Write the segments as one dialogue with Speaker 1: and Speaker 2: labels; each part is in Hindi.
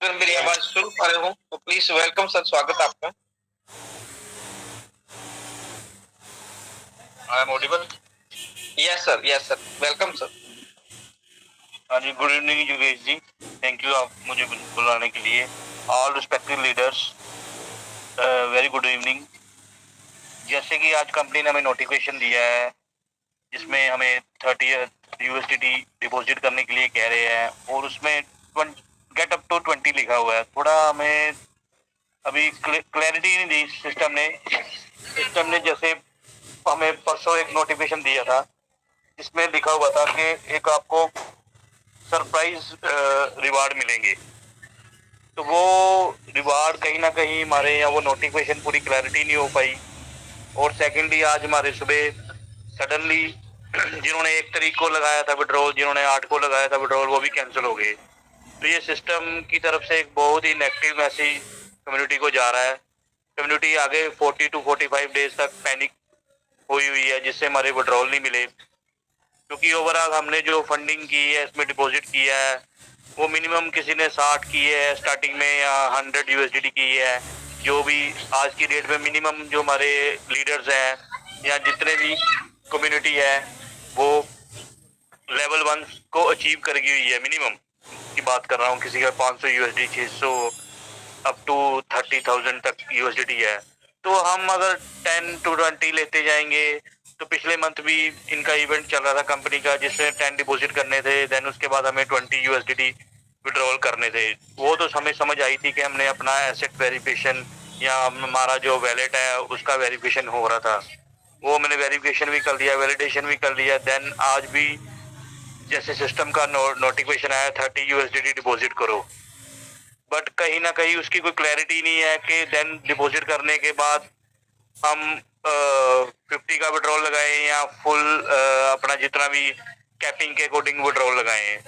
Speaker 1: अगर मेरी आवाज सुन पा रहे हो तो प्लीज वेलकम सर, स्वागत आपका। I am audible? Yes sir, welcome sir. हाँ जी, good evening Yogesh ji, thank you आप मुझे बुलाने के लिए। All respective leaders, very good evening. जैसे कि आज कंपनी ने हमें नोटिफिकेशन दिया है जिसमें हमें 30 यूएसडीटी डिपॉजिट करने के लिए कह रहे हैं और उसमें गेट अप टू 20 लिखा हुआ है। थोड़ा हमें अभी क्लैरिटी नहीं दी सिस्टम ने जैसे हमें परसों एक नोटिफिकेशन दिया था जिसमें लिखा हुआ था कि एक आपको सरप्राइज रिवार्ड मिलेंगे, तो वो रिवार्ड कहीं ना कहीं हमारे यहाँ वो नोटिफिकेशन पूरी क्लैरिटी नहीं हो पाई। और सेकेंडली आज हमारे सुबह सडनली जिन्होंने 1 तारीख को लगाया था विड्रॉल, जिन्होंने 8 को लगाया था विड्रॉल, वो भी कैंसिल हो गए। तो ये सिस्टम की तरफ से एक बहुत ही नेगेटिव मैसेज कम्युनिटी को जा रहा है। कम्युनिटी आगे 40 to 45 डेज तक पैनिक हुई है जिससे हमारे विड्रॉल नहीं मिले, क्योंकि ओवरऑल हमने जो फंडिंग की है इसमें डिपॉजिट किया है वो मिनिमम किसी ने 60 की है स्टार्टिंग में या 100 यूएसडीटी की है। जो भी आज की डेट में मिनिमम जो हमारे लीडर्स हैं या जितने भी कम्युनिटी है वो लेवल 1 को अचीव कर गई हुई है। मिनिमम की बात कर रहा हूँ, किसी का 500 यूएसडी, 600 अप टू 30,000 तक यूएसडीटी है। तो हम अगर 10 to 20 लेते जाएंगे तो पिछले मंथ भी इनका इवेंट चल रहा था कंपनी का जिसमें 10 डिपॉजिट करने थे, देन उसके बाद हमें 20 यूएसडीटी विड्रॉल करने थे। वो तो हमें समझ आई थी कि हमने अपना एसेट वेरिफिकेशन या हमारा जो वैलेट है उसका वेरिफिकेशन हो रहा था, वो मैंने वेरिफिकेशन भी कर लिया, वैलिडेशन भी कर लिया। देन आज भी जैसे सिस्टम का नोटिफिकेशन आया 30 यूएसडीटी डिपॉजिट करो, बट कहीं ना कहीं उसकी कोई क्लैरिटी नहीं है कि देन डिपॉजिट करने के बाद हम 50 का विड्रॉल लगाएं या फुल अपना जितना भी कैपिंग के अकॉर्डिंग विड्रॉल लगाएं।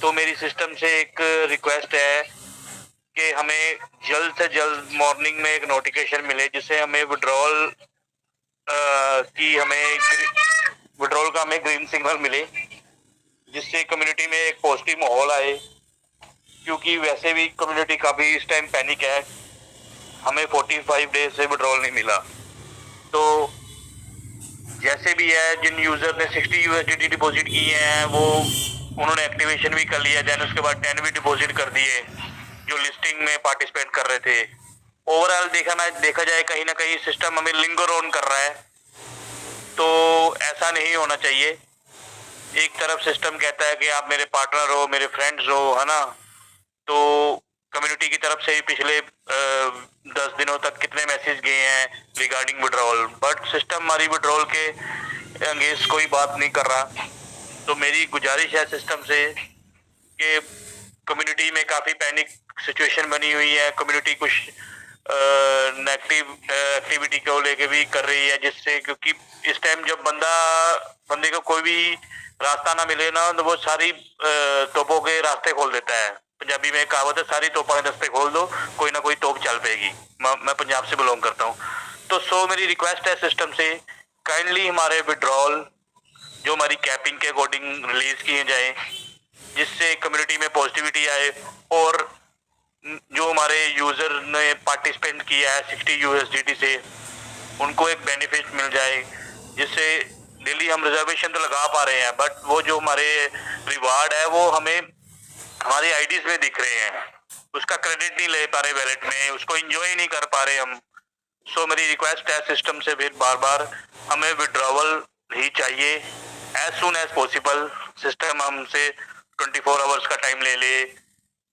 Speaker 1: तो मेरी सिस्टम से एक रिक्वेस्ट है कि हमें जल्द से जल्द मॉर्निंग में एक नोटिफिकेशन मिले जिससे हमें विड्रॉल की हमें विड्रॉल का हमें ग्रीन सिग्नल मिले, जिससे कम्युनिटी में एक पॉजिटिव माहौल आए, क्योंकि वैसे भी कम्युनिटी काफी इस टाइम पैनिक है। हमें 45 डेज से विड्रॉल नहीं मिला। तो जैसे भी है जिन यूजर ने 60 यूएसडीटी डिपॉजिट किए हैं वो उन्होंने एक्टिवेशन भी कर लिया, देन उसके बाद 10 भी डिपॉजिट कर दिए जो लिस्टिंग में पार्टिसिपेट कर रहे थे। ओवरऑल देखा जाए कहीं ना कहीं सिस्टम हमें लिंगर ऑन कर रहा है, तो ऐसा नहीं होना चाहिए। एक तरफ सिस्टम कहता है कि आप मेरे पार्टनर हो, मेरे फ्रेंड्स हो, है ना। तो कम्युनिटी की तरफ से ही पिछले 10 दिनों तक कितने मैसेज गए हैं रिगार्डिंग विड्रॉल, बट सिस्टम हमारी विड्रॉल के अगेंस्ट कोई बात नहीं कर रहा। तो मेरी गुजारिश है सिस्टम से कि कम्युनिटी में काफी पैनिक सिचुएशन बनी हुई है, कम्युनिटी कुछ नेगेटिव एक्टिविटी को लेके भी कर रही है, जिससे क्योंकि इस टाइम जब बंदे को कोई भी रास्ता ना मिले ना तो वो सारी तोपों के रास्ते खोल देता है। पंजाबी में कहावत है, सारी तोपों के रास्ते खोल दो, कोई ना कोई तोप चल पेगी। मैं पंजाब से बिलोंग करता हूँ। तो मेरी रिक्वेस्ट है सिस्टम से, काइंडली हमारे विड्रॉल जो हमारी कैपिंग के अकॉर्डिंग रिलीज किए जाए, जिससे कम्युनिटी में पॉजिटिविटी आए और जो हमारे यूजर ने पार्टिसिपेट किया है 60 यूएसडीटी से उनको एक बेनिफिट मिल जाए, जिससे डेली हम रिजर्वेशन तो लगा पा रहे हैं बट वो जो हमारे रिवार्ड है वो हमें हमारी आईडीज में दिख रहे हैं, उसका क्रेडिट नहीं ले पा रहे वैलेट में, उसको एंजॉय नहीं कर पा रहे हम। सो मेरी रिक्वेस्ट है सिस्टम से फिर बार बार हमें विड्रॉवल ही चाहिए as soon as possible. System हमसे 24 आवर्स का टाइम ले ले,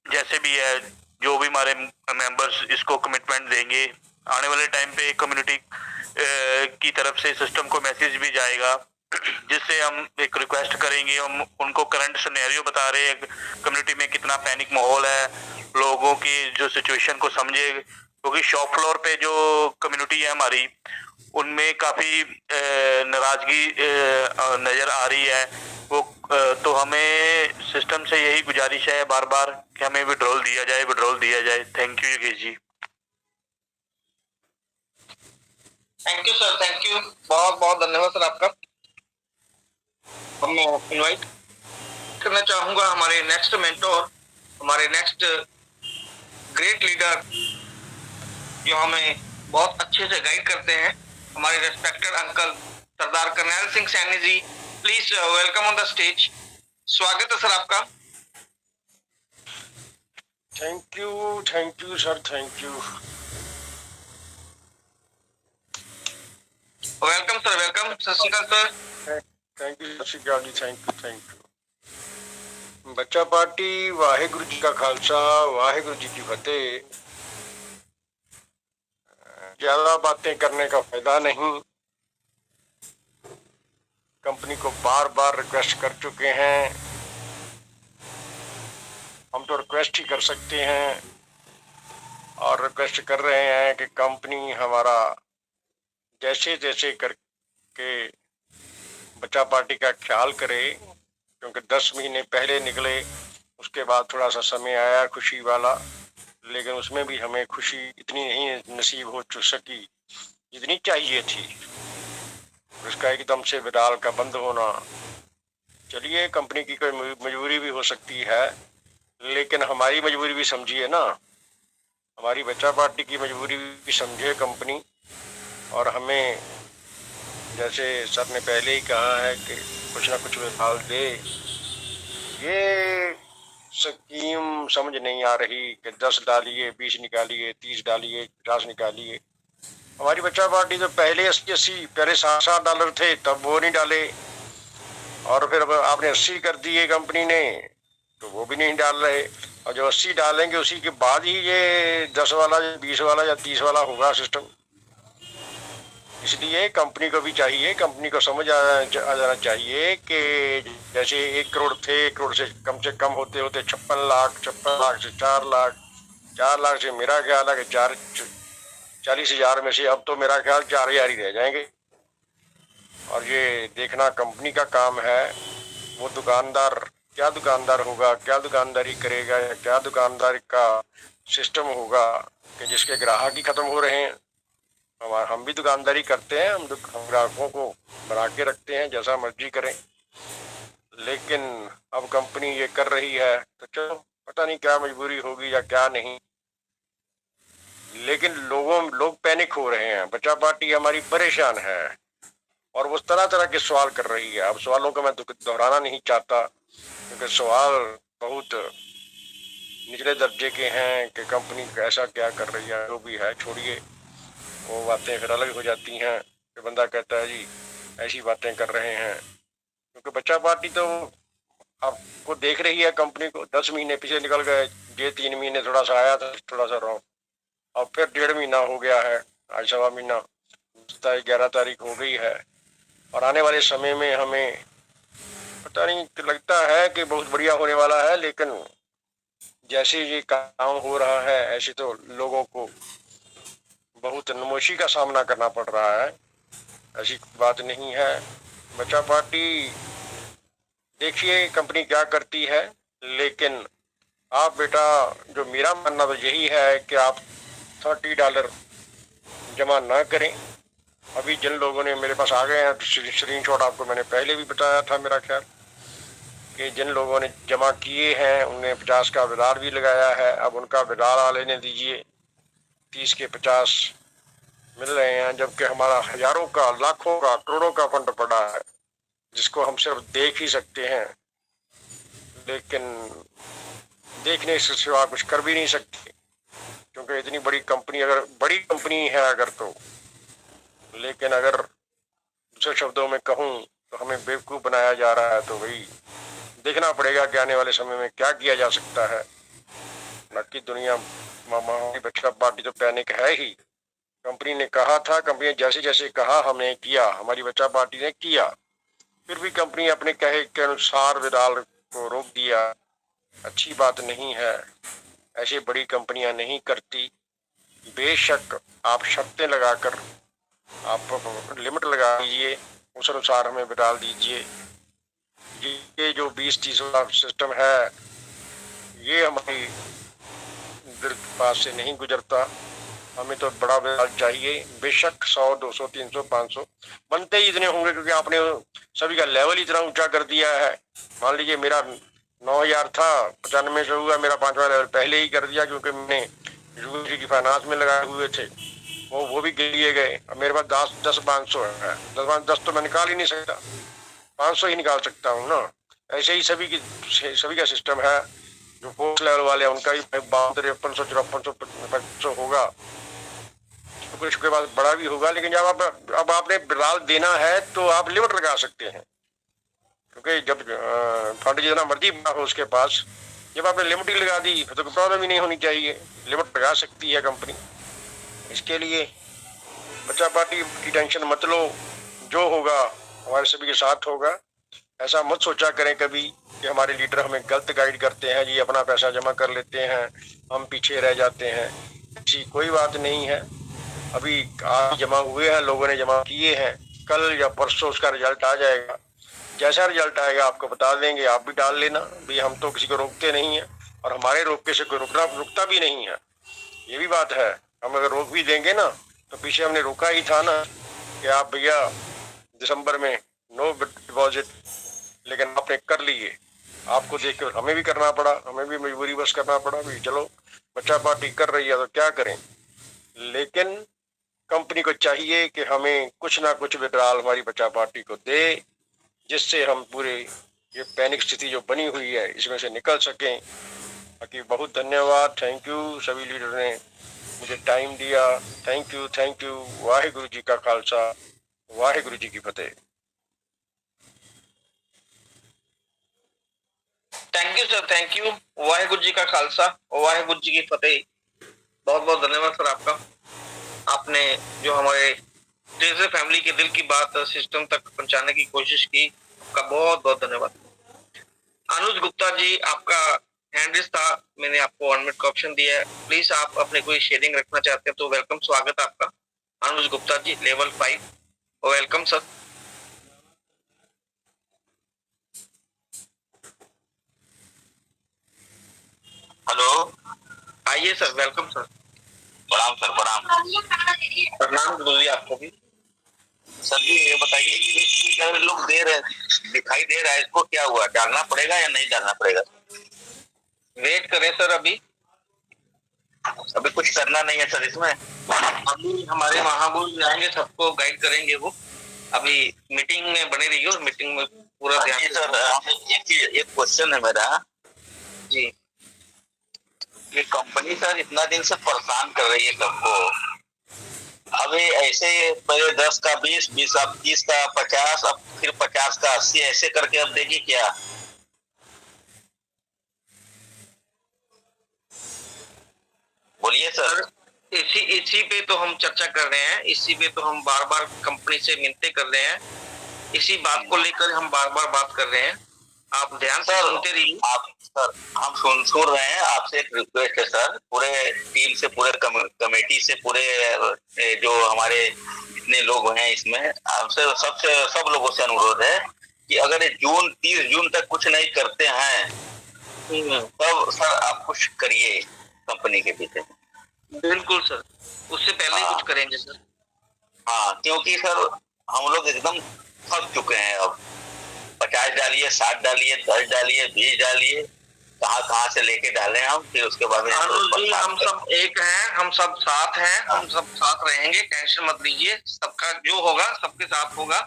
Speaker 1: जैसे भी है जो भी हमारे मेंबर्स इसको कमिटमेंट देंगे आने वाले टाइम पे कम्युनिटी की तरफ से सिस्टम को मैसेज भी जाएगा, जिससे हम एक रिक्वेस्ट करेंगे, हम उनको करंट सिनेरियो बता रहे हैं कम्युनिटी में कितना पैनिक माहौल है, लोगों की जो सिचुएशन को समझे, क्योंकि शॉप फ्लोर पे जो कम्युनिटी है हमारी उनमें काफी नाराजगी नजर आ रही है। वो तो हमें सिस्टम से यही गुजारिश है बार बार कि हमें विड्रॉल दिया जाए, विड्रॉल दिया जाए। Thank you Yogesh ji. Thank you sir, thank you, बहुत बहुत धन्यवाद सर आपका। हम इनवाइट करना चाहूंगा हमारे नेक्स्ट मेंटोर, हमारे नेक्स्ट ग्रेट लीडर जो हमें बहुत अच्छे से गाइड करते हैं, हमारे respected uncle Sardar Karnail Singh Saini ji. Please welcome on the stage. स्वागत है सर आपका।
Speaker 2: Thank you sir, thank you.
Speaker 1: Welcome sir, welcome. सत श्री अकाल सर।
Speaker 2: थैंक यू, सत श्री अकाल जी। Thank you. बच्चा पार्टी, वाहिगुरु जी का खालसा, वाहिगुरु जी की फतेह। ज्यादा बातें करने का फायदा नहीं। कंपनी को बार बार रिक्वेस्ट कर चुके हैं, हम तो रिक्वेस्ट ही कर सकते हैं और रिक्वेस्ट कर रहे हैं कि कंपनी हमारा जैसे जैसे करके बच्चा पार्टी का ख्याल करे, क्योंकि 10 महीने पहले निकले, उसके बाद थोड़ा सा समय आया खुशी वाला, लेकिन उसमें भी हमें खुशी इतनी नहीं नसीब हो सकी जितनी चाहिए थी। उसका एकदम से विडाल का बंद होना, चलिए कंपनी की कोई मजबूरी भी हो सकती है, लेकिन हमारी मजबूरी भी समझिए ना, हमारी बच्चा पार्टी की मजबूरी भी समझे कंपनी। और हमें जैसे सर ने पहले ही कहा है कि कुछ ना कुछ विभाग दे। ये स्कीम समझ नहीं आ रही कि 10 डालिए, 20 निकालिए, 30 डालिए, 50 निकालिए। हमारी बच्चा पार्टी तो पहले 80 पहले $7 थे, तब वो नहीं डाले, और फिर अब आपने 80 कर दिए कंपनी ने, तो वो भी नहीं डाल रहे। और जो 80 डालेंगे उसी के बाद ही ये 10 वाला या 20 वाला या 30 वाला होगा सिस्टम। इसलिए कंपनी को भी चाहिए, कंपनी को समझ आ जाना चाहिए कि जैसे 1 करोड़ थे, 1 करोड़ से कम होते होते 56 लाख, 56 लाख से 4 लाख, 4 लाख से मेरा ख्याल है कि 40,000 में से अब तो मेरा ख्याल 4,000 ही रह जाएंगे। और ये देखना कंपनी का काम है। वो दुकानदार क्या दुकानदार होगा, क्या दुकानदारी करेगा, या क्या दुकानदारी का सिस्टम होगा कि जिसके ग्राहक ही खत्म हो रहे हैं। हम भी दुकानदारी करते हैं, हम ग्राहकों को बना के रखते हैं, जैसा मर्जी करें, लेकिन अब कंपनी ये कर रही है तो चलो, पता नहीं क्या मजबूरी होगी या क्या नहीं, लेकिन लोग पैनिक हो रहे हैं। बच्चा पार्टी हमारी परेशान है और वो तरह तरह के सवाल कर रही है। अब सवालों को मैं दोहराना नहीं चाहता, क्योंकि सवाल बहुत निचले दर्जे के हैं कि कंपनी ऐसा क्या कर रही है। जो भी है छोड़िए, वो बातें फिर अलग हो जाती हैं कि बंदा कहता है जी ऐसी बातें कर रहे हैं, क्योंकि बच्चा पार्टी तो आपको देख रही है। कंपनी को 10 महीने पीछे निकल गए, ये 3 महीने थोड़ा सा आया था, थोड़ा सा रहो, और फिर 1.5 महीना हो गया है, आज 1.25 महीना, 11 तारीख हो गई है। और आने वाले समय में हमें पता नहीं, लगता है कि बहुत बढ़िया होने वाला है, लेकिन जैसे ये काम हो रहा है ऐसे तो लोगों को बहुत नमोशी का सामना करना पड़ रहा है। ऐसी बात नहीं है। बच्चा पार्टी देखिए कंपनी क्या करती है, लेकिन आप बेटा, जो मेरा मानना तो यही है कि आप $30 जमा ना करें। अभी जिन लोगों ने मेरे पास आ गए हैं, स्क्रीनशॉट आपको मैंने पहले भी बताया था, मेरा ख्याल कि जिन लोगों ने जमा किए हैं उन्हें 50 का विदार भी लगाया है। अब उनका विदार आ लेने दीजिए, 30 के 50 मिल रहे हैं, जबकि हमारा हजारों का, लाखों का, करोड़ों का फंड पड़ा है, जिसको हम सिर्फ देख ही सकते हैं, लेकिन देखने से सिवा कुछ कर भी नहीं सकते, क्योंकि इतनी बड़ी कंपनी, अगर बड़ी कंपनी है अगर तो, लेकिन अगर दूसरे शब्दों में कहूँ तो हमें बेवकूफ़ बनाया जा रहा है। तो भाई देखना पड़ेगा कि आने वाले समय में क्या किया जा सकता है। बाकी दुनिया, हमारी बच्चा पार्टी तो पैनिक है ही। कंपनी ने कहा था, कंपनी ने जैसे जैसे कहा हमने किया, हमारी बच्चा पार्टी ने किया, फिर भी कंपनी अपने कहे के अनुसार विदाल को रोक दिया। अच्छी बात नहीं है, ऐसी बड़ी कंपनियां नहीं करती। बेशक आप शर्तें लगाकर, आप लिमिट लगा दीजिए, उस अनुसार हमें विदाल दीजिए। ये जो 20-30 वाला सिस्टम है, ये हमारी दिल के पास से नहीं गुजरता। हमें तो बड़ा विदाल चाहिए, बेशक 100, 200, 300, 500 बनते ही इतने होंगे, क्योंकि आपने सभी का लेवल इतना ऊंचा कर दिया है। मान लीजिए मेरा 9,000 था, 95 से हुआ, मेरा 5वां लेवल पहले ही कर दिया, क्योंकि मैंने यूपी जी की फाइनेंस में लगाए हुए थे, वो भी गिर गए। अब मेरे पास 10 500 है, 10 तो मैं निकाल ही नहीं सकता, 500 ही निकाल सकता हूँ ना। ऐसे ही सभी का सिस्टम है। जो पोस्ट लेवल वाले हैं उनका भी 52 53 54 55 होगा, तो कुछ के बाद बड़ा भी होगा। लेकिन जब अब आपने बिलाल देना है तो आप लिमिट लगा सकते हैं, क्योंकि जब फंड जितना मर्जी हो उसके पास, जब आपने लिमिट ही लगा दी तो कोई प्रॉब्लम ही नहीं होनी चाहिए। लिमिट लगा सकती है कंपनी। इसके लिए बच्चा पार्टी की टेंशन मत लो, जो होगा हमारे सभी के साथ होगा। ऐसा मत सोचा करें कभी कि हमारे लीडर हमें गलत गाइड करते हैं, जी अपना पैसा जमा कर लेते हैं, हम पीछे रह जाते हैं। ऐसी कोई बात नहीं है। अभी आज जमा हुए हैं, लोगों ने जमा किए हैं, कल या परसों उसका रिजल्ट आ जाएगा। जैसा रिजल्ट आएगा आपको बता देंगे, आप भी डाल लेना। भाई हम तो किसी को रोकते नहीं है, और हमारे रोकने से कोई रुकता भी नहीं है, ये भी बात है। हम अगर रोक भी देंगे ना, तो पीछे हमने रोका ही था ना कि आप भैया दिसंबर में नो डिपॉजिट, लेकिन आपने कर लिए। आपको देखकर हमें भी करना पड़ा, हमें भी मजबूरी बस करना पड़ा। भी चलो बच्चा पार्टी कर रही है तो क्या करें। लेकिन कंपनी को चाहिए कि हमें कुछ ना कुछ विड्रॉल हमारी बच्चा पार्टी को दे, जिससे हम पूरे ये पैनिक स्थिति जो बनी हुई है इसमें से निकल सकें। बाकी बहुत धन्यवाद, थैंक यू। सभी लीडर ने मुझे टाइम दिया, थैंक यू। वाहिगुरु जी का खालसा, वाहिगुरु जी की फतेह।
Speaker 1: Thank you sir, thank you. Waheguru ji का खालसा और वाहिगुरु जी की फतेह। बहुत बहुत धन्यवाद सर आपका। आपने जो हमारे ट्रेजर फैमिली के दिल की बात सिस्टम तक पहुंचाने की कोशिश की, आपका बहुत बहुत धन्यवाद। अनुज गुप्ता जी, आपका हैंड रेस था, मैंने आपको 1 मिनट का ऑप्शन दिया है। प्लीज आप अपने कोई शेयरिंग रखना चाहते हैं तो वेलकम, स्वागत आपका। अनुज Gupta ji, level 5, welcome sir. Hello, आइए सर, वेलकम सर। प्रणाम सर, प्रणाम। प्रणाम गुरु जी आपको भी। सर जी ये बताइए कि अगर लोग दे रहे दिखाई दे रहा है, इसको क्या हुआ, डालना पड़ेगा या नहीं डालना पड़ेगा? वेट करें सर, अभी कुछ करना नहीं है सर इसमें। अभी हमारे महागुरु आएंगे, सबको गाइड करेंगे वो। अभी मीटिंग में बने रहिए और मीटिंग में पूरा ध्यान। सर एक क्वेश्चन है मेरा जी, ये कंपनी सर इतना दिन से परेशान कर रही है सबको। अभी ऐसे पहले 10 का 20, 20 अब 30 का 50, अब फिर 50 का 80, ऐसे करके अब देगी क्या? बोलिए सर। इसी पे तो हम चर्चा कर रहे हैं, इसी पे तो हम बार बार कंपनी से मिन्नतें कर रहे हैं, इसी बात को लेकर हम बार बार बात कर रहे हैं। आप ध्यान से सुनते रहिए। आप सर, हम सुन रहे हैं। आपसे एक रिक्वेस्ट है सर, पूरे टीम से, पूरे कमेटी से, पूरे जो हमारे जितने लोग हैं इसमें, हमसे सब लोगों से अनुरोध है कि अगर 30 जून तक कुछ नहीं करते हैं तब सर आप कुछ करिए कंपनी के पीछे। बिल्कुल सर, उससे पहले ही कुछ करेंगे सर। हाँ, क्योंकि सर हम लोग एकदम थक चुके हैं अब। 50 डालिए, 60 डालिए, 10 डालिए, 20 डालिए, कहाँ से लेके डालें हम, फिर उसके बाद हम सब एक हैं, हम सब साथ हैं, हम सब साथ रहेंगे, टेंशन मत लीजिए। सबका जो होगा सबके साथ होगा,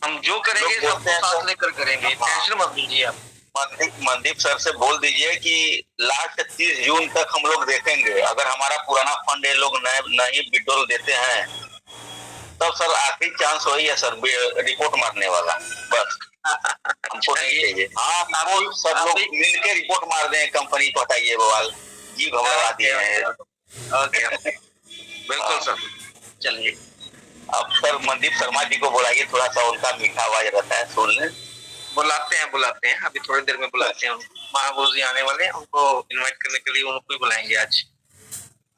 Speaker 1: हम जो करेंगे सबको साथ लेकर करेंगे, टेंशन मत लीजिए आप। मनदीप सर से बोल दीजिए कि लास्ट 30 जून तक हम लोग देखेंगे। अगर हमारा पुराना फंड ये लोग नहीं विड्रॉल देते हैं तब सर आखिरी चांस वही है सर, रिपोर्ट मारने वाला, बस। हमको नहीं चाहिए। हाँ, सब लोग मिलकर रिपोर्ट मार दें, कंपनी को हटाइए, बवाल जी घबरा दिए हैं। ओके, बिल्कुल सर, चलिए। अब सर मनदीप शर्मा जी को बुलाइए, थोड़ा सा उनका मीठा आवाज रहता है, सुन लें। बुलाते हैं, अभी थोड़ी देर में बुलाते हैं। महागुरु जी आने वाले हैं, उनको इनवाइट करने के लिए उनको ही बुलाएंगे आज।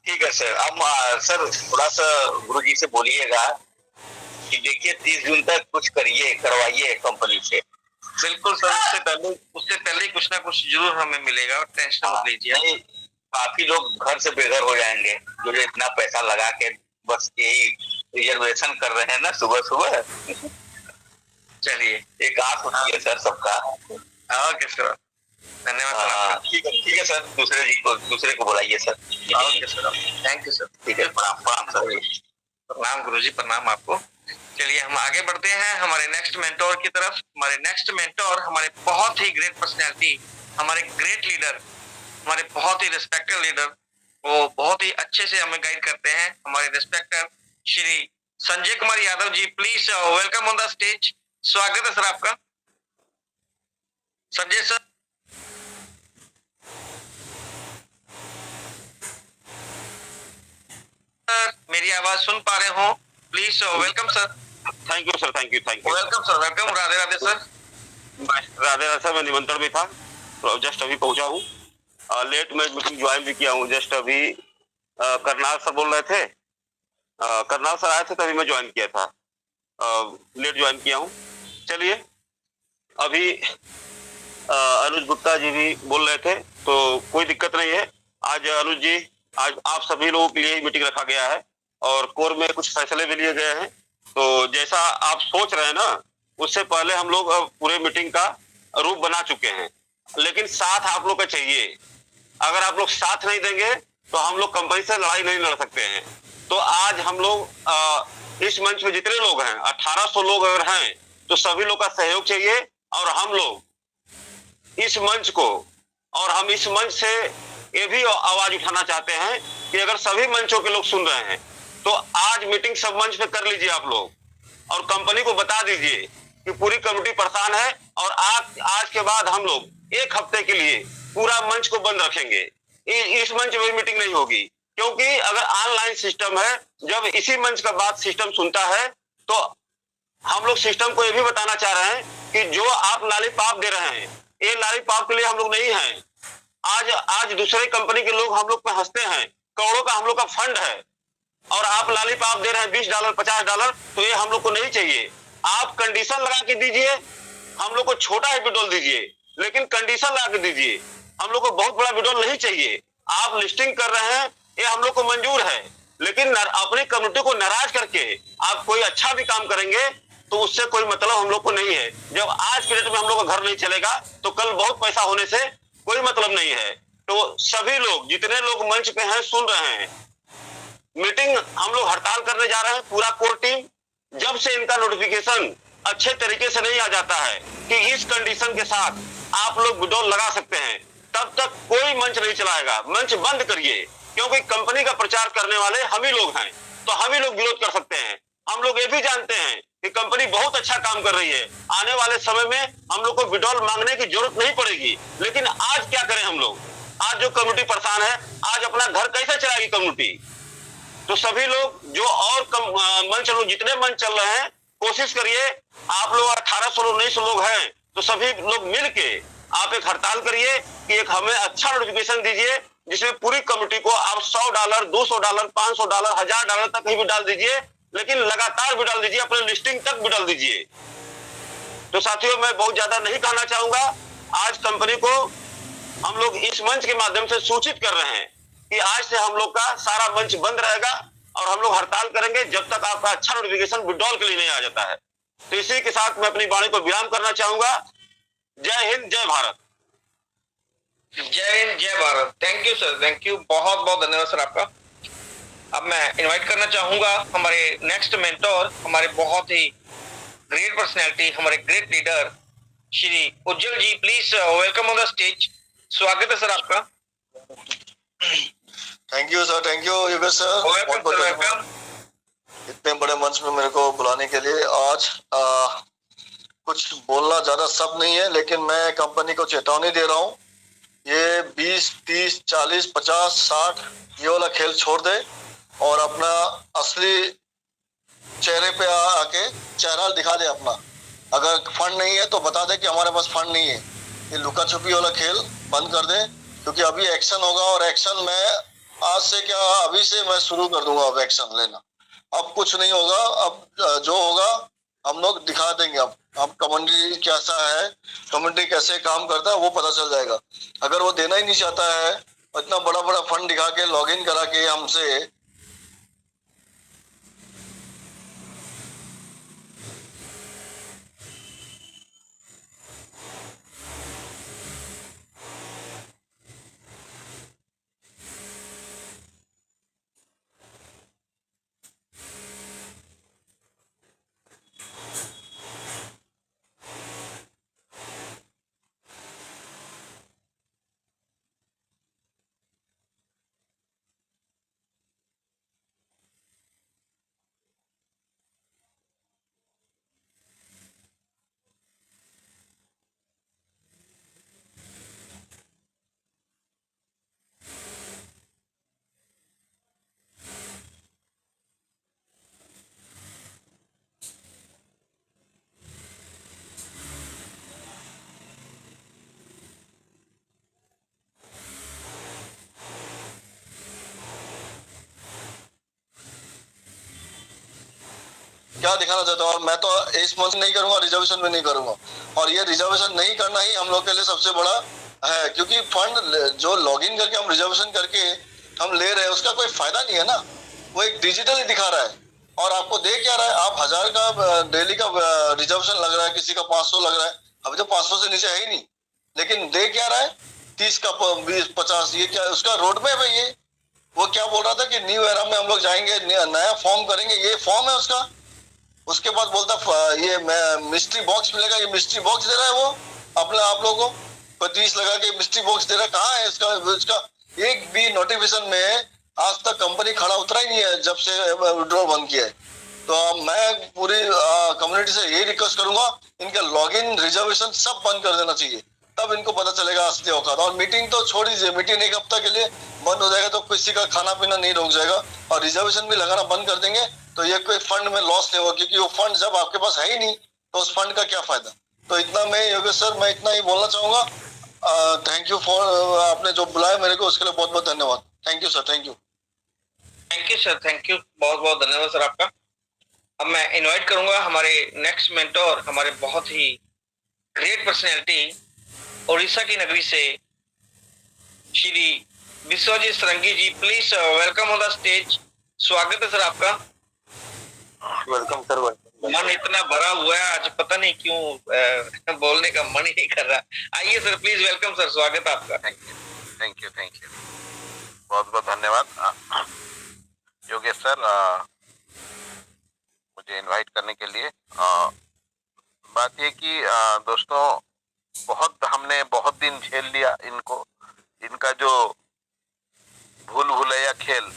Speaker 1: ठीक है सर। अब सर थोड़ा सा गुरु जी से बोलिएगा कि देखिए 30 जून तक कुछ करवाइए कंपनी से। बिल्कुल सर, उससे पहले कुछ ना कुछ जरूर हमें मिलेगा, और टेंशन मत लीजिए। काफी लोग घर से बेघर हो जाएंगे जो इतना पैसा लगा के बस यही रिजर्वेशन कर रहे हैं ना सुबह सुबह। चलिए, एक आंख होती है सर सबका। ओके सर, धन्यवाद सर आपका। ठीक है सर, दूसरे को बुलाइए sir. Okay sir, thank you sir. ठीक है, प्रणाम सर। प्रणाम गुरुजी, प्रणाम आपको। चलिए हम आगे बढ़ते हैं हमारे नेक्स्ट मेंटोर की तरफ। हमारे नेक्स्ट मेंटोर हमारे बहुत ही ग्रेट पर्सनैलिटी, हमारे ग्रेट लीडर, हमारे बहुत ही रिस्पेक्टेड लीडर, वो बहुत ही अच्छे से हमें गाइड करते हैं। हमारे respected Shri Sanjay Kumar Yadav ji, please welcome on the stage. स्वागत है सर आपका। संजय सर, मेरी आवाज सुन पा रहे हो? Please welcome sir.
Speaker 3: Thank you sir, thank you.
Speaker 1: Welcome sir, welcome. Radhe Radhe sir.
Speaker 3: Radhe Radhe sir, मैं निमंत्रण में था, तो जस्ट अभी पहुंचा हूँ। लेट में मीटिंग ज्वाइन भी किया हूँ। जस्ट अभी करनाल सर बोल रहे थे, करनाल सर आए थे तभी मैं ज्वाइन किया था। लेट ज्वाइन किया हूँ। चलिए, अभी अनुज गुप्ता जी भी बोल रहे थे, तो कोई दिक्कत नहीं है। आज अनुज जी, आज आप सभी लोगों के लिए मीटिंग रखा गया है और कोर में कुछ फैसले भी लिए गए हैं। तो जैसा आप सोच रहे हैं ना, उससे पहले हम लोग पूरे मीटिंग का रूप बना चुके हैं, लेकिन साथ आप लोग का चाहिए। अगर आप लोग साथ नहीं देंगे तो हम लोग कंपनी से लड़ाई नहीं लड़ सकते हैं। तो आज हम लोग इस मंच में जितने लोग हैं, 1800 लोग अगर हैं, तो सभी लोग का सहयोग चाहिए। और हम लोग इस मंच को, और हम इस मंच से ये भी आवाज उठाना चाहते हैं कि अगर सभी मंचों के लोग सुन रहे हैं तो आज मीटिंग सब मंच पे कर लीजिए आप लोग, और कंपनी को बता दीजिए कि पूरी कमेटी परेशान है और आज के बाद हम लोग 1 हफ्ते के लिए पूरा मंच को बंद रखेंगे। इस मंच में मीटिंग नहीं होगी, क्योंकि अगर ऑनलाइन सिस्टम है, जब इसी मंच का बात सिस्टम सुनता है, तो हम लोग सिस्टम को ये भी बताना चाह रहे हैं कि जो आप लॉलीपॉप दे रहे हैं, ये लॉलीपॉप के लिए हम लोग नहीं हैं। आज दूसरे कंपनी के लोग हम लोग पे हंसते हैं, करोड़ों का हम लोग का फंड है, और आप लॉलीपॉप दे रहे हैं $20 $50, तो ये हम लोग को नहीं चाहिए। आप कंडीशन लगा के दीजिए, हम लोग को छोटा ही विड्रॉल दीजिए, लेकिन कंडीशन लगा के दीजिए। हम लोग को बहुत बड़ा विड्रॉल नहीं चाहिए। आप लिस्टिंग कर रहे हैं, ये हम लोग को मंजूर है, लेकिन अपनी कम्युनिटी को नाराज करके आप कोई अच्छा भी काम करेंगे तो उससे कोई मतलब हम लोग को नहीं है। जब आज के डेट में हम लोग का घर नहीं चलेगा तो कल बहुत पैसा होने से कोई मतलब नहीं है। तो सभी लोग, जितने लोग मंच पे हैं, सुन रहे हैं, मीटिंग हम लोग हड़ताल करने जा रहे हैं, पूरा कोर टीम। जब से इनका नोटिफिकेशन अच्छे तरीके से नहीं आ जाता है कि इस कंडीशन के साथ आप लोग विड्रॉल लगा सकते हैं, तब तक कोई मंच नहीं चलाएगा। मंच बंद करिए, क्योंकि कंपनी का प्रचार करने वाले हम ही लोग हैं, तो हम ही लोग विरोध कर सकते हैं। हम लोग ये भी जानते हैं कि कंपनी बहुत अच्छा काम कर रही है, आने वाले समय में हम लोग को विड्रॉल मांगने की जरूरत नहीं पड़ेगी। लेकिन आज क्या करें हम लोग? आज जो कम्युनिटी परेशान है, आज अपना घर कैसे चलाएगी कम्युनिटी? तो सभी लोग जो और मंच लोग, जितने मंच चल रहे हैं, कोशिश करिए। आप लोग 1800 1900 लोग हैं, तो सभी लोग मिलके आप एक हड़ताल करिए कि एक हमें अच्छा नोटिफिकेशन दीजिए, जिसमें पूरी कमेटी को आप $100 $200 $500 $1000 तक ही भी डाल दीजिए, लेकिन लगातार भी डाल दीजिए, अपने लिस्टिंग तक भी डाल दीजिए। तो साथियों, मैं बहुत ज्यादा नहीं कहना चाहूंगा। आज कंपनी को हम लोग इस मंच के माध्यम से सूचित कर रहे हैं कि आज से हम लोग का सारा मंच बंद रहेगा और हम लोग हड़ताल करेंगे जब तक आपका अच्छा नोटिफिकेशन विड्रॉल के लिए नहीं आ जाता है। तो इसी के साथ मैं अपनी वाणी को विराम करना चाहूंगा। जय हिंद, जय भारत।
Speaker 1: जय हिंद, जय Bharat. Thank you sir, thank you, बहुत बहुत धन्यवाद सर आपका। अब मैं इनवाइट करना चाहूंगा हमारे नेक्स्ट मेंटोर, हमारे बहुत ही ग्रेट पर्सनैलिटी, हमारे great leader Shri Ujjwal ji. Please welcome on the stage. स्वागत है सर आपका।
Speaker 4: Thank you sir, thank you Yogesh sir, बहुत बहुत धन्यवाद इतने बड़े मंच में मेरे को बुलाने के लिए। आज कुछ बोलना ज्यादा सब नहीं है, लेकिन मैं कंपनी को चेतावनी दे रहा हूँ, ये 20 30 40 50 60 ये वाला खेल छोड़ दे और अपना असली चेहरे पे आके चेहरा दिखा दे अपना। अगर फंड नहीं है तो बता दे कि हमारे पास फंड नहीं है। ये लुका छुपी वाला खेल बंद कर दे, क्योंकि अभी एक्शन होगा, और एक्शन मैं आज से क्या, अभी से मैं शुरू कर दूंगा अब एक्शन लेना। अब कुछ नहीं होगा, अब जो होगा हम लोग दिखा देंगे। अब कम्युनिटी कैसा है, कम्युनिटी कैसे काम करता है, वो पता चल जाएगा। अगर वो देना ही नहीं चाहता है, इतना बड़ा बड़ा फंड दिखा के, लॉगिन करा के हमसे, क्या दिखाना चाहता हूँ। और मैं तो इस मंच नहीं करूंगा, रिजर्वेशन भी नहीं करूंगा, और ये रिजर्वेशन नहीं करना ही हम लोग के लिए सबसे बड़ा है, क्योंकि फंड जो लॉगिन करके हम रिजर्वेशन करके हम ले रहे हैं उसका कोई फायदा नहीं है ना, वो एक डिजिटली दिखा रहा है। और आपको दे क्या रहा है, आप 1000 का डेली का रिजर्वेशन लग रहा है, किसी का 500 लग रहा है, अभी तो 500 से नीचे है ही नहीं, लेकिन दे क्या रहा है 30 का 20-50, ये क्या उसका रोड मैप है ये। वो क्या बोल रहा था कि न्यू एरा में हम लोग जाएंगे, नया फॉर्म करेंगे, ये फॉर्म है उसका। उसके बाद बोलता ये मिस्ट्री बॉक्स मिलेगा, ये मिस्ट्री बॉक्स दे रहा है वो अपने आप लोगों को 30 लगा के मिस्ट्री बॉक्स दे रहा है। कहाँ है इसका एक भी नोटिफिकेशन में आज तक कंपनी खड़ा उतरा ही नहीं है जब से विड्रॉल बंद किया है। तो मैं पूरी कम्युनिटी से यही रिक्वेस्ट करूंगा, इनका लॉगिन रिजर्वेशन सब बंद कर देना चाहिए, तब इनको पता चलेगा असली औकात। और मीटिंग तो छोड़ दीजिए, मीटिंग एक हफ्ता के लिए बंद हो जाएगा तो किसी का खाना पीना नहीं रुक जाएगा, और रिजर्वेशन भी लगाना बंद कर देंगे तो ये कोई फंड में लॉस नहीं होगा, क्योंकि वो फंड जब आपके पास है ही नहीं तो उस फंड का क्या फायदा। तो इतना मैं योगेश सर, मैं इतना ही बोलना चाहूंगा। थैंक यू फॉर आपने जो बुलाया मेरे को, उसके लिए बहुत बहुत धन्यवाद। Thank you sir, thank you.
Speaker 1: Thank you sir, thank you, बहुत बहुत धन्यवाद सर आपका। अब मैं इनवाइट करूंगा हमारे नेक्स्ट मेंटोर, हमारे बहुत ही ग्रेट पर्सनैलिटी उड़ीसा की नगरी से Shri Vishwajeet Sarangi ji. Please welcome on the stage. स्वागत है सर आपका।
Speaker 5: Welcome sir.
Speaker 1: मन इतना भरा हुआ है आज, पता नहीं क्यों बोलने का मन ही नहीं कर रहा। आइए सर, प्लीज वेलकम सर, स्वागत है आपका।
Speaker 5: थैंक यू बहुत बहुत धन्यवाद योगेश सर मुझे इनवाइट करने के लिए। बात ये कि दोस्तों हमने बहुत दिन झेल लिया इनको, इनका जो भूल भुलैया खेल,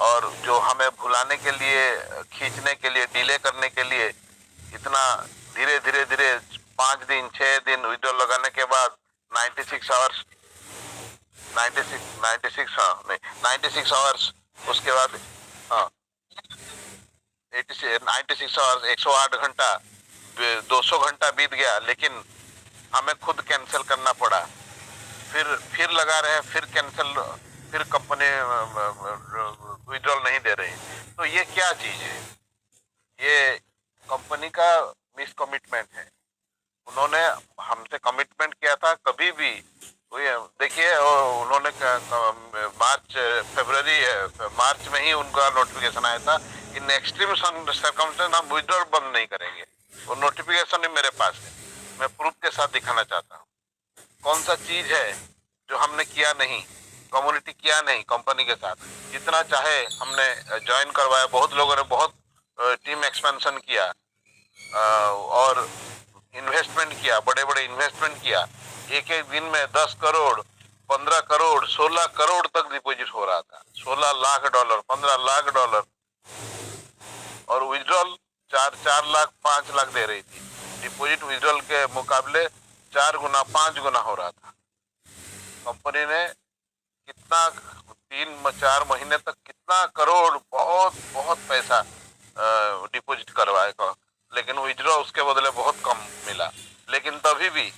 Speaker 5: और जो हमें भुलाने के लिए, खींचने के लिए, डिले करने के लिए इतना धीरे धीरे 5 दिन 6 दिन विड्रॉल लगाने के बाद 96 आवर्स 96 आवर्स, उसके बाद 96 आवर्स 108 घंटा 200 घंटा बीत गया, लेकिन हमें खुद कैंसिल करना पड़ा। फिर लगा रहे, फिर कैंसिल, फिर कंपनी विड्रॉल नहीं दे रही। तो ये क्या चीज है? ये कंपनी का मिस कमिटमेंट है। उन्होंने हमसे कमिटमेंट किया था, कभी भी देखिए उन्होंने मार्च में ही उनका नोटिफिकेशन आया था इन एक्सट्रीम सर्कमस्टेंस हम विड्रॉल बंद नहीं करेंगे। वो नोटिफिकेशन ही मेरे पास है, मैं प्रूफ के साथ दिखाना चाहता हूँ। कौन सा चीज है जो हमने किया नहीं, कम्युनिटी किया नहीं कंपनी के साथ। जितना चाहे हमने ज्वाइन करवाया, बहुत लोगों ने बहुत टीम एक्सपेंशन किया और इन्वेस्टमेंट किया, बड़े बड़े इन्वेस्टमेंट किया। एक एक दिन में 10 करोड़ 15 करोड़ 16 करोड़ तक डिपॉजिट हो रहा था। 16 लाख डॉलर 15 लाख डॉलर, और विड्रॉल 4 लाख 5 लाख दे रही थी। डिपॉजिट विड्रॉल के मुकाबले 4 गुना 5 गुना हो रहा था। कंपनी ने कितना 3-4 महीने तक कितना करोड़, बहुत पैसा डिपॉजिट करवाएगा, लेकिन विड्रॉ उसके बदले बहुत कम मिला। लेकिन तभी भी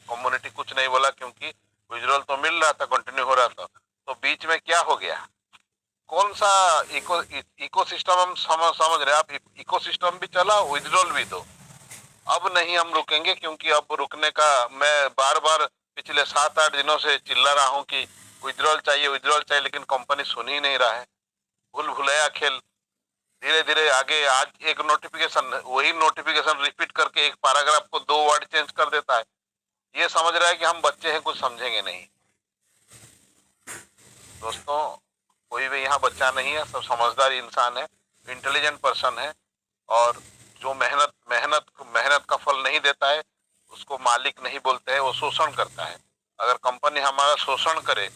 Speaker 5: कम्युनिटी कुछ नहीं बोला, क्योंकि विड्रॉल तो मिल रहा था, कंटिन्यू हो रहा था। तो बीच में क्या हो गया, कौन सा इकोसिस्टम हम समझ रहे हैं। आप इकोसिस्टम भी चला, विड्रॉल भी दो। अब नहीं हम रुकेंगे, क्योंकि अब रुकने का, मैं बार बार पिछले 7-8 दिनों से चिल्ला रहा हूँ कि विड्रॉल चाहिए, लेकिन कंपनी सुन ही नहीं रहा है। भूल भुलैया खेल, धीरे धीरे आगे। आज एक नोटिफिकेशन, वही नोटिफिकेशन रिपीट करके एक पैराग्राफ को 2 वर्ड चेंज कर देता है। ये समझ रहा है कि हम बच्चे हैं, कुछ समझेंगे नहीं। दोस्तों, कोई भी यहाँ बच्चा नहीं है, सब समझदार इंसान है, इंटेलिजेंट पर्सन है। और जो मेहनत का फल नहीं देता है उसको मालिक नहीं बोलते हैं, वो शोषण करता है। अगर कंपनी हमारा शोषण करे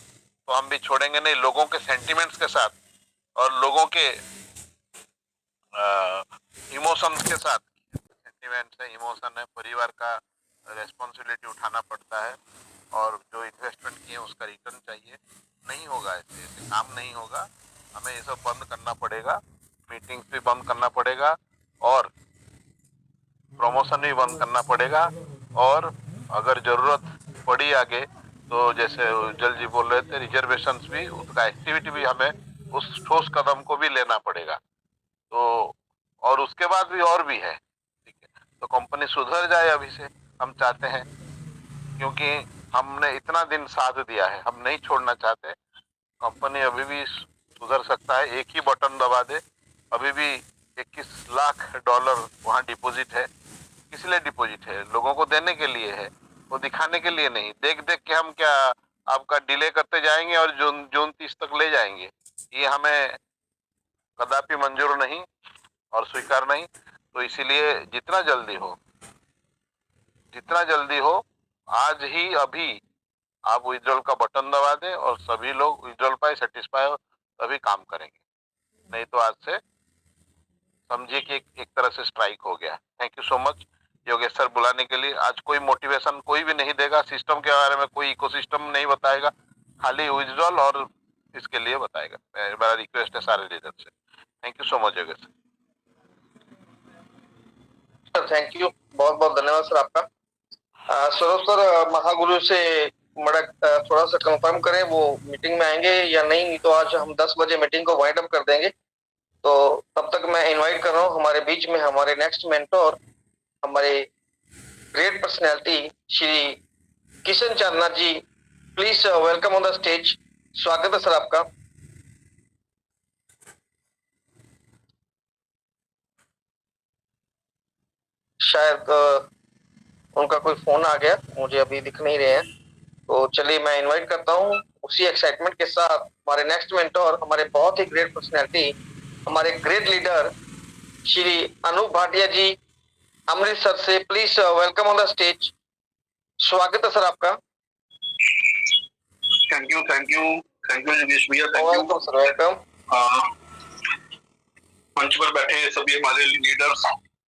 Speaker 5: तो हम भी छोड़ेंगे नहीं। लोगों के सेंटिमेंट्स के साथ और लोगों के इमोशंस के साथ, सेंटिमेंट्स है, इमोशन है, परिवार का रेस्पॉन्सिबिलिटी उठाना पड़ता है, और जो इन्वेस्टमेंट किए उसका रिटर्न चाहिए। नहीं होगा, ऐसे काम नहीं होगा। हमें ये सब बंद करना पड़ेगा, मीटिंग्स भी बंद करना पड़ेगा, और प्रमोशन भी बंद करना पड़ेगा। और अगर जरूरत पड़ी आगे, तो जैसे उज्जवल जी बोल रहे थे, रिजर्वेशंस भी, उसका एक्टिविटी भी, हमें उस ठोस कदम को भी लेना पड़ेगा। तो और उसके बाद भी और भी है, ठीक है। तो कंपनी सुधर जाए अभी से, हम चाहते हैं, क्योंकि हमने इतना दिन साथ दिया है, हम नहीं छोड़ना चाहते। कंपनी अभी भी सुधर सकता है, एक ही बटन दबा दे, अभी भी 21 लाख डॉलर वहाँ डिपॉजिट है। किस लिए डिपॉजिट है? लोगों को देने के लिए है, वो दिखाने के लिए नहीं। देख देख के हम क्या आपका डिले करते जाएंगे और जून 30 तक ले जाएंगे? ये हमें कदापि मंजूर नहीं और स्वीकार नहीं। तो इसीलिए जितना जल्दी हो आज ही अभी आप विड्रॉल का बटन दबा दें और सभी लोग विड्रॉल पाए, सेटिस्फाई हो, तभी काम करेंगे। नहीं तो आज से समझिए कि एक तरह से स्ट्राइक हो गया। Thank you so much Yogesh sir बुलाने के लिए। आज कोई मोटिवेशन कोई भी नहीं देगा, सिस्टम के बारे में कोई इकोसिस्टम नहीं बताएगा, खाली विड्रॉल और इसके लिए बताएगा। मेरा रिक्वेस्ट है सारे लीडर से। Thank you so much Yogesh
Speaker 1: sir. Thank you, बहुत बहुत धन्यवाद सर आपका। सौरभ सर, महागुरु से थोड़ा सा कंफर्म करें वो मीटिंग में आएंगे या नहीं, नहीं तो आज हम 10 बजे मीटिंग को वाइंड अप कर देंगे। तो तब तक मैं इनवाइट कर रहा हूँ हमारे बीच में हमारे नेक्स्ट मेंटोर, हमारे great personality Shri Kishan Chandna ji. Please welcome on the stage. स्वागत है सर आपका। शायद उनका कोई फोन आ गया, मुझे अभी दिख नहीं रहे हैं। तो चलिए मैं इनवाइट करता हूँ उसी एक्साइटमेंट के साथ हमारे नेक्स्ट मेंटोर, हमारे बहुत ही ग्रेट पर्सनैलिटी, हमारे ग्रेट लीडर श्री अनूप भाटिया जी अमृतसर से। Please welcome on the stage. स्वागत है सर आपका।
Speaker 6: थैंक यू योगेश भैया, thank you.
Speaker 1: Welcome sir, welcome.
Speaker 6: मंच पर बैठे सभी हमारे लीडर्स,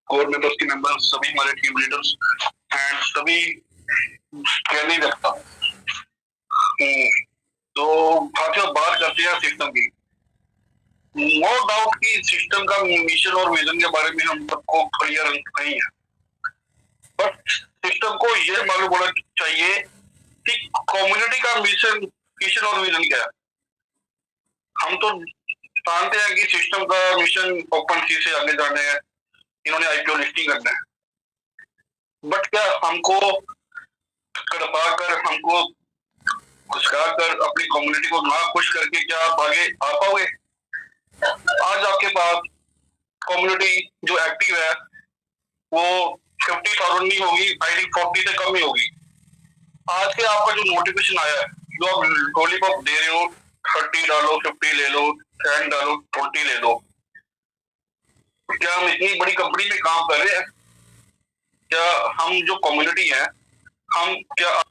Speaker 6: कोर मेंबर्स के मेंबर्स, सभी हमारे टीम लीडर्स एंड सभी ट्रेनिंग रखता। तो साथियों बात करते हैं सिस्टम की। नो डाउट कि सिस्टम का मिशन और विजन के बारे में हम सबको क्लियर नहीं है, बट सिस्टम को यह मालूम होना चाहिए कि कम्युनिटी का मिशन और विजन क्या है। हम तो जानते हैं कि सिस्टम का मिशन ओपन सी से आगे जाना है, इन्होंने आईपीओ लिस्टिंग करना है, बट क्या हमको कड़पा कर, हमको घुसका कर, अपनी कम्युनिटी को ना खुश करके क्या आप आगे आ पाओगे? आज आपके पास कम्युनिटी जो एक्टिव है वो 50,000 नहीं होगी, आई थिंक 40 से कम ही होगी। आज के आपका जो नोटिफिकेशन आया है, जो आप लॉलीपॉप दे रहे हो, 30 डालो, 50 ले लो, 10 डालो, 40 ले लो, क्या हम इतनी बड़ी कंपनी में काम कर रहे हैं? क्या हम जो कम्युनिटी है, हम क्या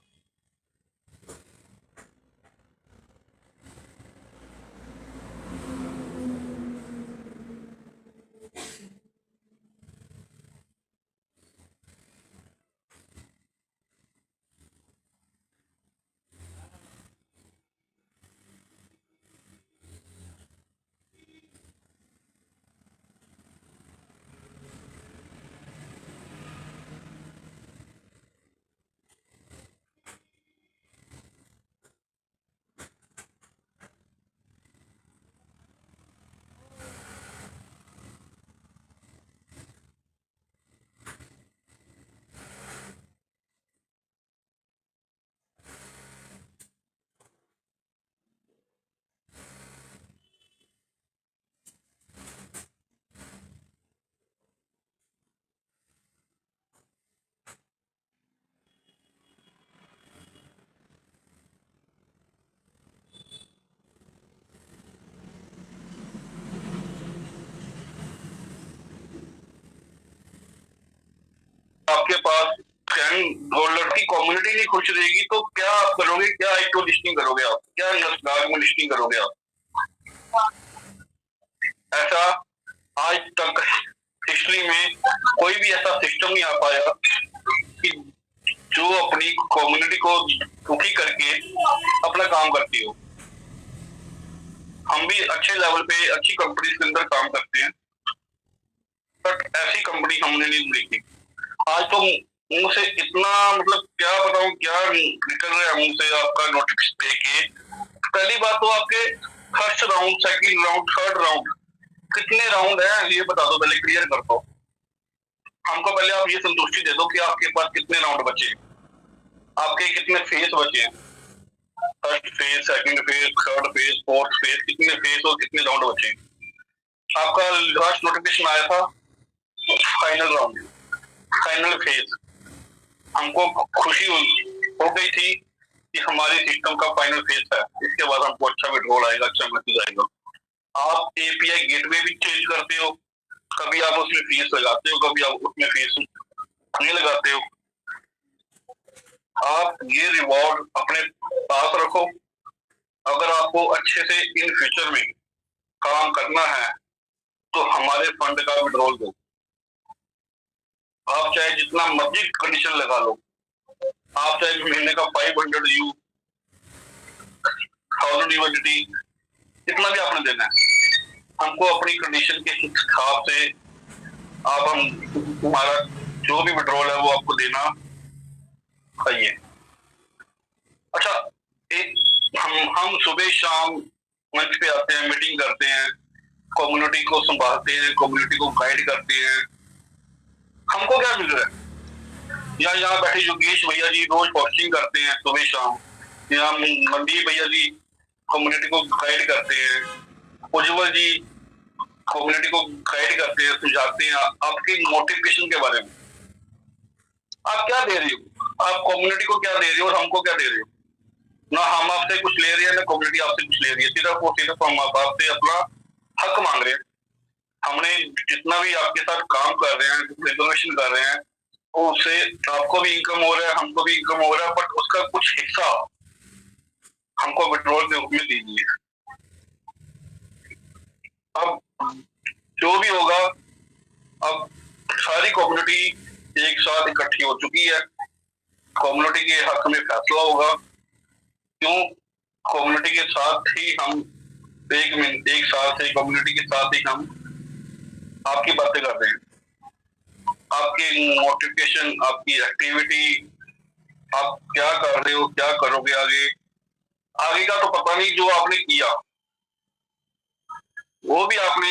Speaker 6: आपके पास $10 की कम्युनिटी नहीं खुश रहेगी तो क्या आप करोगे? क्या आईपीओ लिस्टिंग करोगे आप? क्या नस्दाग में लिस्टिंग करोगे आप? ऐसा आज तक हिस्ट्री में कोई भी ऐसा सिस्टम नहीं आ पाया कि जो अपनी कम्युनिटी को दुखी करके अपना काम करती हो। हम भी अच्छे लेवल पे अच्छी कंपनी के अंदर काम करते हैं, बट ऐसी कंपनी हमने नहीं देखी। आज तो मुंह से इतना, मतलब क्या बताऊं क्या निकल रहा है मुंह से आपका नोटिफिकेशन देके। पहली बात तो आपके first round, second round, third round कितने राउंड है ये बता दो, पहले क्लियर कर दो हमको। पहले आप ये संतुष्टि दे दो कि आपके पास कितने राउंड बचे, आपके कितने फेस बचे हैं, first phase, second phase, third phase, fourth phase, कितने फेज और कितने राउंड बचे। आपका लास्ट नोटिफिकेशन आया था फाइनल राउंड, फाइनल फेज। हमको खुशी हो गई थी कि हमारे सिस्टम का फाइनल फेज है, इसके बाद हमको अच्छा विड्रॉल आएगा, अच्छा मैसेज आएगा। आप एपीआई गेटवे भी चेंज करते हो, कभी आप उसमें फीस लगाते हो, कभी आप उसमें फीस नहीं लगाते हो। आप ये रिवॉर्ड अपने पास रखो। अगर आपको अच्छे से इन फ्यूचर में काम करना है तो हमारे फंड का विड्रॉल दो। आप चाहे जितना मर्जी कंडीशन लगा लो, आप चाहे महीने का 500 यू 1000 यूनिटी कितना भी आपने देना है, हमको अपनी कंडीशन के हिसाब से आप हमारा जो भी विड्रॉल है वो आपको देना चाहिए। अच्छा, एक हम सुबह शाम मंच पे आते हैं, मीटिंग करते हैं, कम्युनिटी को संभालते हैं, कम्युनिटी को गाइड करते हैं। हमको क्या मिल रहा है? यहाँ बैठे योगेश भैया जी रोज पोस्टिंग करते हैं सुबह शाम, यहाँ मनदीप भैया जी कम्युनिटी को गाइड करते हैं, उज्जवल जी कम्युनिटी को गाइड करते हैं, सुझाते हैं आपकी मोटिवेशन के बारे में। आप क्या दे रहे हो, आप कम्युनिटी को क्या दे रहे हो और हमको क्या दे रहे हो? ना हम आपसे कुछ ले रहे हैं ना कम्युनिटी आपसे कुछ ले रही है, सिर्फ और सिर्फ हम आपसे अपना हक मांग रहे हैं। हमने जितना भी आपके साथ काम कर रहे हैं, रिजर्वेशन कर रहे हैं, उससे आपको भी इनकम हो रहा है, हमको भी इनकम हो रहा है, बट उसका कुछ हिस्सा हमको विड्रॉल के रूप में दीजिए। अब जो भी होगा, अब सारी कम्युनिटी एक साथ इकट्ठी हो चुकी है, कम्युनिटी के हक में फैसला होगा। क्यों? कम्युनिटी के साथ ही हम एक साल से कम्युनिटी के साथ ही हम आपकी बातें कर रहे हैं। आपकी मोटिवेशन, आपकी एक्टिविटी, आप क्या कर रहे हो, क्या करोगे आगे का तो पता नहीं। जो आपने किया वो भी आपने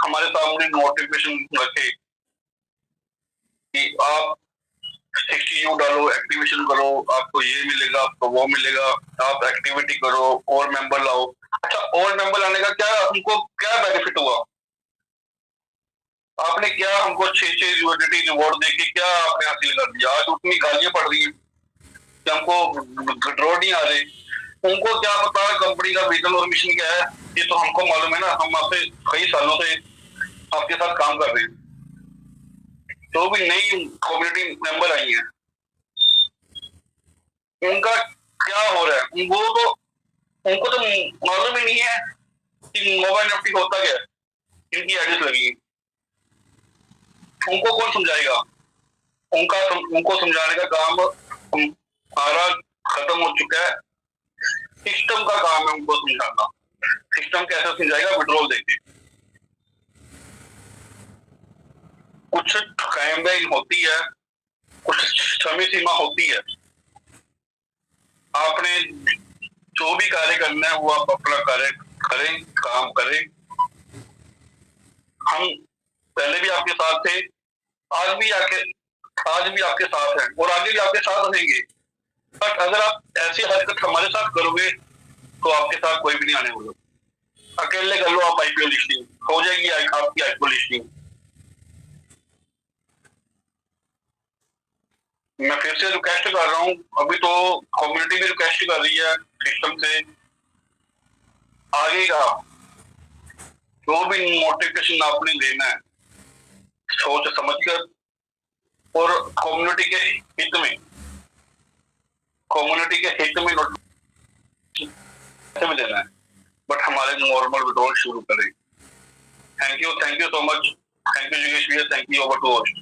Speaker 6: हमारे सामने मोटिवेशन रखे कि आप 60U डालो, एक्टिवेशन करो, आपको ये मिलेगा, आपको वो मिलेगा, आप एक्टिविटी करो, और मेंबर लाओ। अच्छा, और मेंबर लाने का क्या हमको क्या बेनिफिट हुआ? आपने क्या हमको 6 यूनिटी रिवॉर्ड देके क्या आपने हासिल कर दिया? आज उतनी गालियां पड़ रही है कि हमको विड्रॉ नहीं आ रहे। उनको क्या पता कंपनी का विजन और मिशन क्या है? ये तो हमको मालूम है ना, हम आपसे कई सालों से आपके साथ काम कर रहे हैं। जो भी नई कम्युनिटी मेंबर आई है उनका क्या हो रहा है? उनको तो मालूम ही नहीं है कि मोबाइल एफटी होता क्या है, इनकी एडिस लगी। उनको कौन समझाएगा? उनको समझाने का काम हमारा खत्म हो चुका है। सिस्टम का काम है उनको समझाना। सिस्टम कैसे समझाएगा? विड्रॉल देके। कुछ टाइमलाइन होती है, कुछ समय सीमा होती है। आपने जो भी कार्य करना है वो आप अपना कार्य करें, काम करें। हम पहले भी आपके साथ थे, आज भी आपके साथ हैं और आगे भी आपके साथ रहेंगे। बट अगर आप ऐसी हरकत हमारे साथ करोगे तो आपके साथ कोई भी नहीं आने वाला। अकेले कर लो आप आईपीओ लिस्टिंग, हो जाएगी आपकी आईपीओ लिस्टिंग। मैं फिर से रिक्वेस्ट कर रहा हूँ, अभी तो कम्युनिटी भी रिक्वेस्ट कर रही है सिस्टम से, आगे का जो भी नोटिफिकेशन आपने देना है सोच समझकर और कम्युनिटी के हित में में देना है। बट हमारे नॉर्मल विड्रॉल शुरू करें। Thank you so much. Thank you Yogesh भैया, thank you. Over to host.